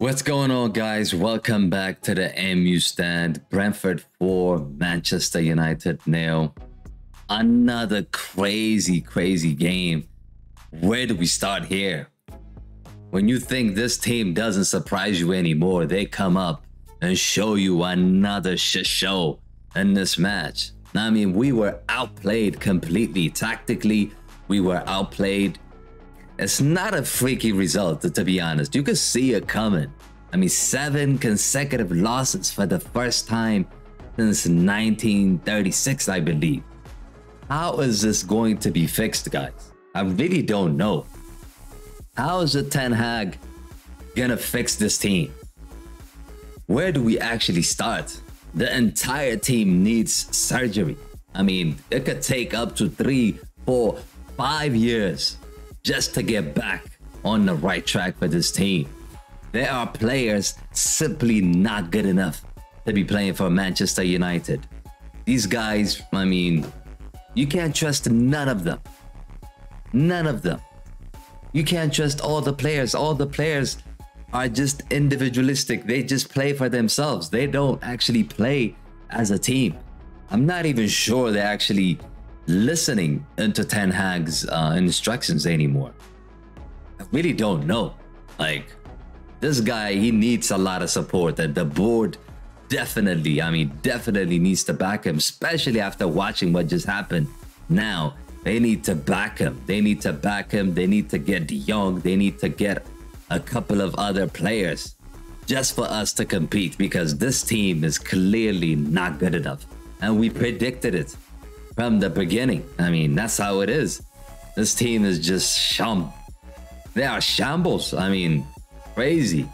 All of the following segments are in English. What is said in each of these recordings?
What's going on, guys? Welcome back to the MU stand. Brentford 4, Manchester United 0. Another crazy game. Where do we start here? When you think this team doesn't surprise you anymore, they come up and show you another shit show in this match. I mean, we were outplayed completely. Tactically, we were outplayed. It's not a freaky result, to be honest. You could see it coming. I mean, 7 consecutive losses for the first time since 1936, I believe. How is this going to be fixed, guys? I really don't know. How is it Ten Hag gonna fix this team? Where do we actually start? The entire team needs surgery. I mean, it could take up to 3, 4, 5 years just to get back on the right track for this team. There are players simply not good enough to be playing for Manchester United. These guys, I mean, you can't trust none of them. None of them. You can't trust all the players. All the players are just individualistic. They just play for themselves. They don't actually play as a team. I'm not even sure they're actually listening into Ten Hag's instructions anymore. I really don't know. Like, this guy, he needs a lot of support, and the board definitely, definitely needs to back him, especially after watching what just happened. Now, they need to back him. They need to back him. They need to get Young. They need to get a couple of other players just for us to compete, because this team is clearly not good enough. And we predicted it from the beginning. I mean, that's how it is. This team is just they are shambles. I mean, crazy.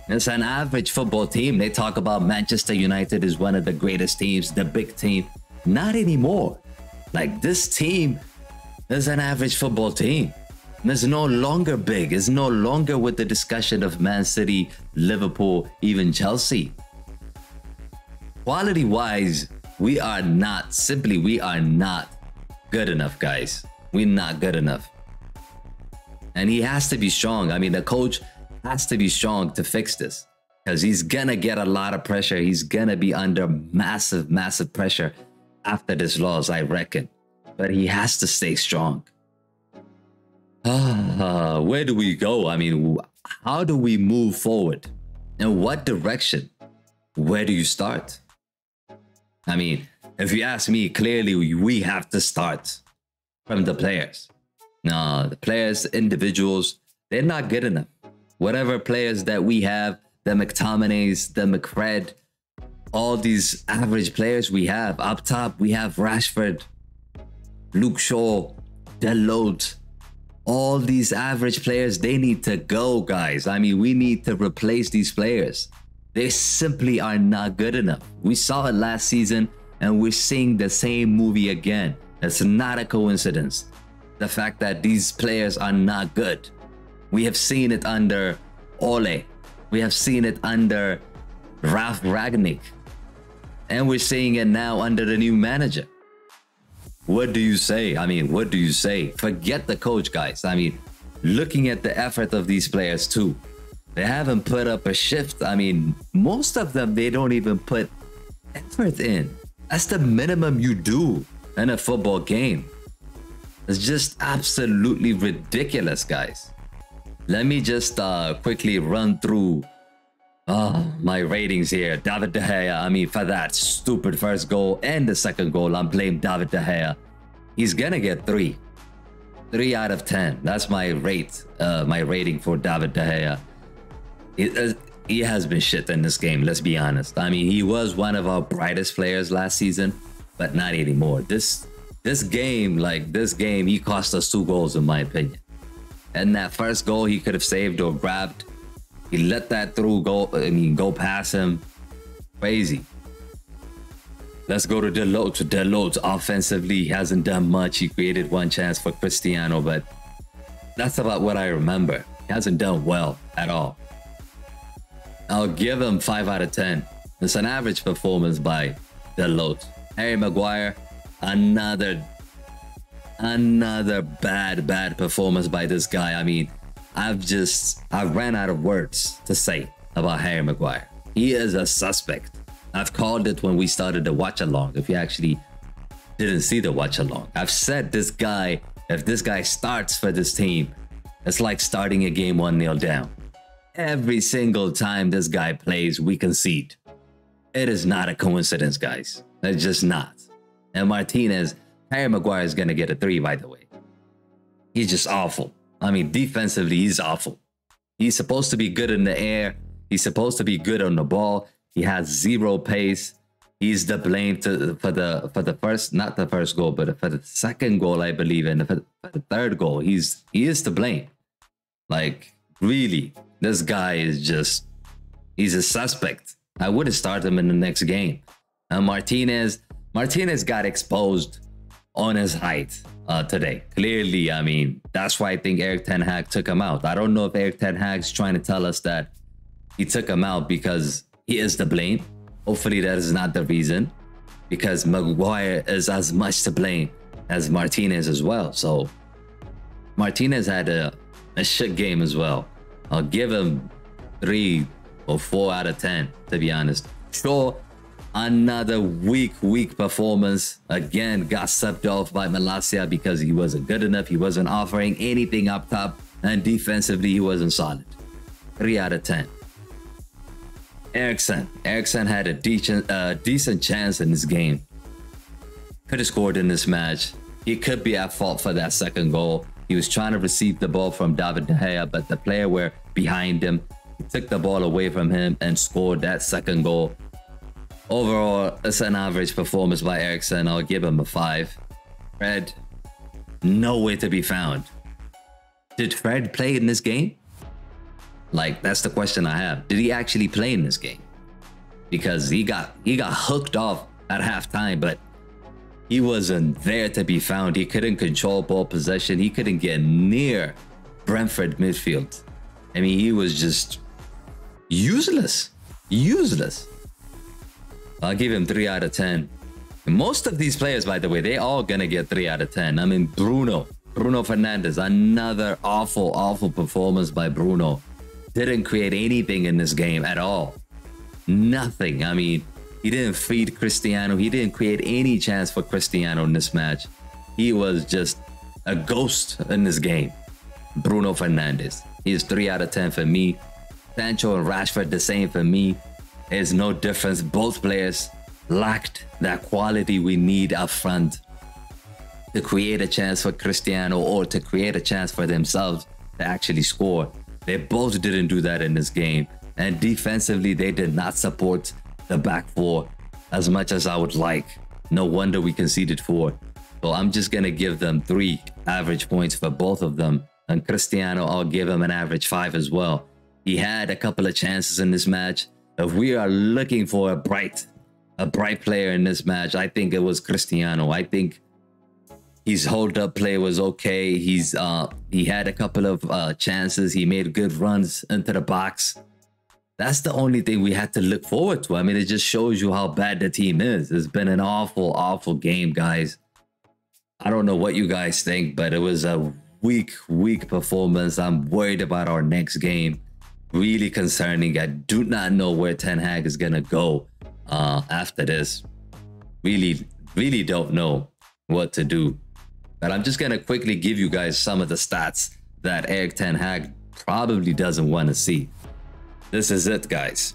It's an average football team. They talk about Manchester United is one of the greatest teams, the big team. Not anymore. Like, this team is an average football team. It's no longer big. It's no longer with the discussion of Man City, Liverpool, even Chelsea. Quality-wise, we are not good enough, guys. We're not good enough. And he has to be strong. I mean, the coach has to be strong to fix this, because he's gonna get a lot of pressure. He's gonna be under massive pressure after this loss, I reckon. But he has to stay strong. Where do we go? I mean, how do we move forward? In what direction? Where do you start? I mean, if you ask me, clearly we have to start from the players. No, the players, individuals, they're not good enough. Whatever players that we have, the McTominays, the McFred, all these average players we have. Up top, we have Rashford, Luke Shaw, Dasilva. All these average players, they need to go, guys. I mean, we need to replace these players. They simply are not good enough. We saw it last season, and we're seeing the same movie again. It's not a coincidence. The fact that these players are not good. We have seen it under Ole. We have seen it under Ralf Rangnick. And we're seeing it now under the new manager. What do you say? I mean, what do you say? Forget the coach, guys. I mean, looking at the effort of these players too. They haven't put up a shift. I mean, most of them, they don't even put effort in. That's the minimum you do in a football game. It's just absolutely ridiculous, guys. Let me just quickly run through my ratings here. David De Gea, I mean, for that stupid first goal and the second goal, I'm blaming David De Gea. He's gonna get 3. 3 out of 10. That's my rating for David De Gea. He has been shit in this game, let's be honest. I mean, he was one of our brightest players last season, but not anymore. This game, he cost us 2 goals, in my opinion. And that first goal he could have saved or grabbed. He let that through go past him. Crazy. Let's go to Dasilva. Dasilva offensively hasn't done much. He created 1 chance for Cristiano, but that's about what I remember. He hasn't done well at all. I'll give him 5 out of 10. It's an average performance by Dasilva. Harry Maguire, another bad performance by this guy. I mean, I've ran out of words to say about Harry Maguire. He is a suspect. I've called it when we started the watch along. If you actually didn't see the watch along, I've said this guy, if this guy starts for this team, it's like starting a game 1-0 down. Every single time this guy plays, we concede. It is not a coincidence, guys. It's just not. And Martinez, Harry Maguire is going to get a 3, by the way. He's just awful. I mean, defensively, he's awful. He's supposed to be good in the air. He's supposed to be good on the ball. He has zero pace. He's the blame for the first, not the first goal, but for the second goal, I believe, and for the third goal. He is to blame. Like, really, this guy is just, he's a suspect. I wouldn't start him in the next game. And Martinez got exposed on his height today. Clearly, I mean, that's why I think Erik ten Hag took him out. I don't know if Erik ten Hag's trying to tell us that he took him out because he is to blame. Hopefully that is not the reason, because Maguire is as much to blame as Martinez as well. So Martinez had a shit game as well. I'll give him 3 or 4 out of 10, to be honest. Sure, another weak performance. Again, got subbed off by Malacia because he wasn't good enough. He wasn't offering anything up top, and defensively he wasn't solid. 3 out of 10. Eriksen had a decent chance in this game. Could have scored in this match. He could be at fault for that second goal. He was trying to receive the ball from David De Gea, but the player were behind him. He took the ball away from him and scored that second goal. Overall, it's an average performance by Eriksen. I'll give him a 5. Fred, nowhere to be found. Did Fred play in this game? Like, that's the question I have. Did he actually play in this game? Because he got hooked off at halftime, but he wasn't there to be found. He couldn't control ball possession. He couldn't get near Brentford midfield. I mean, he was just useless. I'll give him 3 out of 10. Most of these players, by the way, they all gonna get 3 out of 10. I mean, Bruno Fernandes, another awful performance by Bruno. Didn't create anything in this game at all. Nothing. I mean, he didn't feed Cristiano. He didn't create any chance for Cristiano in this match. He was just a ghost in this game. Bruno Fernandes. He's 3 out of 10 for me. Sancho and Rashford, the same for me. There's no difference. Both players lacked that quality we need up front to create a chance for Cristiano or to create a chance for themselves to actually score. They both didn't do that in this game. And defensively, they did not support the back four as much as I would like. No wonder we conceded 4. So I'm just going to give them 3 average points for both of them. And Cristiano, I'll give him an average 5 as well. He had a couple of chances in this match. If we are looking for a bright player in this match, I think it was Cristiano. I think his hold-up play was okay. He had a couple of chances. He made good runs into the box. That's the only thing we had to look forward to. I mean, it just shows you how bad the team is. It's been an awful game, guys. I don't know what you guys think, but it was a weak performance. I'm worried about our next game. Really concerning. I do not know where Ten Hag is going to go after this. Really don't know what to do. But I'm just going to quickly give you guys some of the stats that Erik ten Hag probably doesn't want to see. This is it, guys.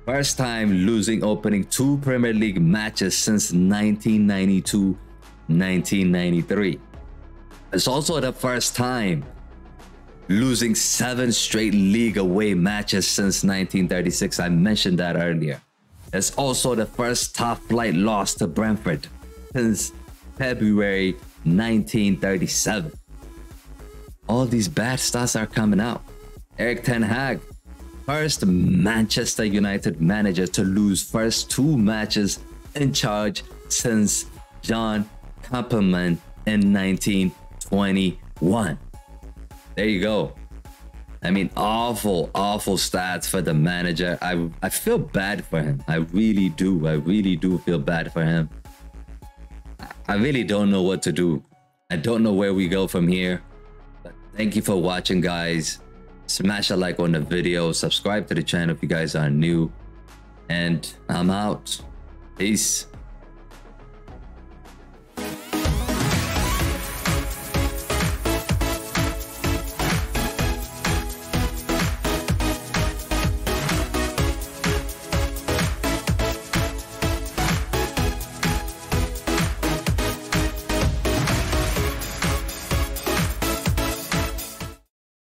First time losing opening 2 Premier League matches since 1992-1993. It's also the first time losing 7 straight league away matches since 1936. I mentioned that earlier. It's also the first top flight loss to Brentford since February 1937. All these bad stats are coming out. Erik ten Hag, first Manchester United manager to lose first 2 matches in charge since John Koppelman in 1921. There you go. I mean, awful stats for the manager. I feel bad for him. I really do feel bad for him. I really don't know what to do. I don't know where we go from here. But thank you for watching, guys. Smash a like on the video, subscribe to the channel if you guys are new, and I'm out. Peace.